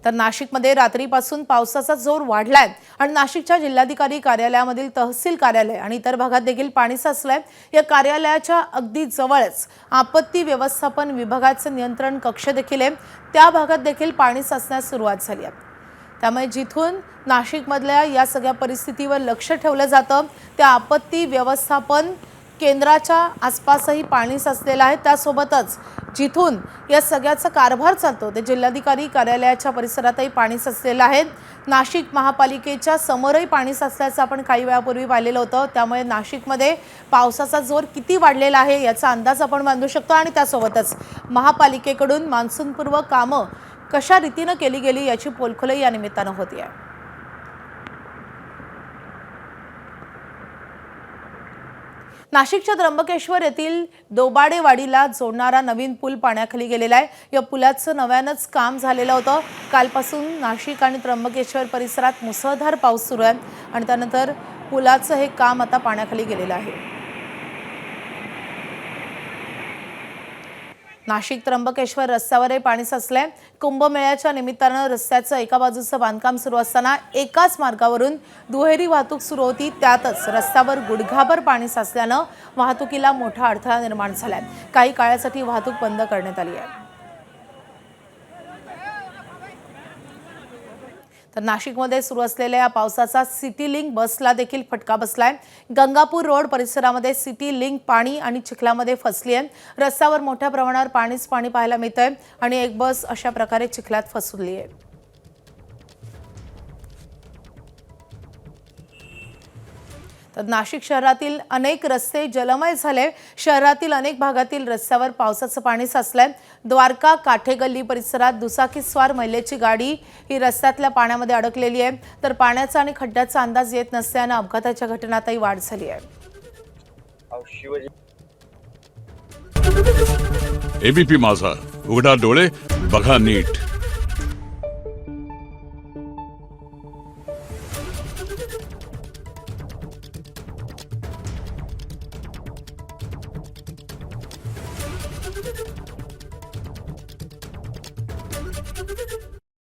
तर नाशिकमध्ये रात्रीपासून पावसाचा जोर वाढलाय आणि नाशिकच्या जिल्हाधिकारी कार्यालयामधील तहसील कार्यालय आणि इतर भागात देखील पाणी साचलंय। या कार्यालयाच्या अगदी जवळच आपत्ती व्यवस्थापन विभागाचे नियंत्रण कक्ष देखील आहे, त्या भागात देखील पाणी साचण्यास सुरुवात झाली आहे। त्यामुळे जिथून नाशिकमधल्या या सगळ्या परिस्थितीवर लक्ष ठेवलं जातं त्या आपत्ती व्यवस्थापन केंद्राच्या आसपासही पाणी साचलेलं आहे। त्यासोबतच जिथून या सगळ्याचा कारभार चालतो ते जिल्हाधिकारी कार्यालयाच्या परिसरातही पाणी साचलेलं आहे। नाशिक महापालिकेच्या समोरही पाणी साचल्याचं आपण काही वेळापूर्वी पाहिलेलं होतं। त्यामुळे नाशिकमध्ये पावसाचा जोर किती वाढलेला आहे याचा अंदाज आपण बांधू शकतो आणि त्यासोबतच महापालिकेकडून मान्सूनपूर्व कामं कशा रीतीने केली गेली याची पोलखोलही या निमित्तानं होती आहे। नाशिकच्या त्र्यंबकेश्वर येथील दोबाडेवाडीला जोडणारा नवीन पूल पाण्याखाली गेलेला आहे। या पुलाचं नव्यानंच काम झालेलं होतं। कालपासून नाशिक आणि त्र्यंबकेश्वर परिसरात मुसळधार पाऊस सुरू आहे आणि त्यानंतर पुलाचं हे काम आता पाण्याखाली गेलेलं आहे। नाशिक त्र्यंबकेश्वर रस्त्यावरही पाणी साचलंय। कुंभमेळ्याच्या निमित्तानं रस्त्याचं एका बाजूचं बांधकाम सुरू असताना एकाच मार्गावरून दुहेरी वाहतूक सुरू होती, त्यातच रस्त्यावर गुडघाभर पाणी साचल्यानं वाहतुकीला मोठा अडथळा निर्माण झालाय। काही काळासाठी वाहतूक बंद करण्यात आली आहे। तर नाशिकमध्ये सुरू असलेल्या या पावसाचा सिटी लिंक बसला देखील फटका बसलाय। गंगापूर रोड परिसरामध्ये सिटी लिंक पाणी आणि चिखलामध्ये फसली आहे। रस्त्यावर मोठ्या प्रमाणावर पाणीच पाणी पाहायला मिळतंय आणि एक बस अशा प्रकारे चिखलात फसली आहे। तर नाशिक शहरातील अनेक रस्ते जलमय झाले। शहरातील अनेक भागातील रस्त्यावर पावसाचं पाणी साचलंय। द्वारका काठे गल्ली परिसरात दुचाकीस्वार महिलेची गाडी ही रस्त्यातल्या पाण्यामध्ये अडकलेली आहे। तर पाण्याचा आणि खड्ड्याचा अंदाज येत नसल्याने अपघाताच्या घटनांतही वाढ झाली आहे। एबीपी माझा, उघडा डोळे बघा नीट।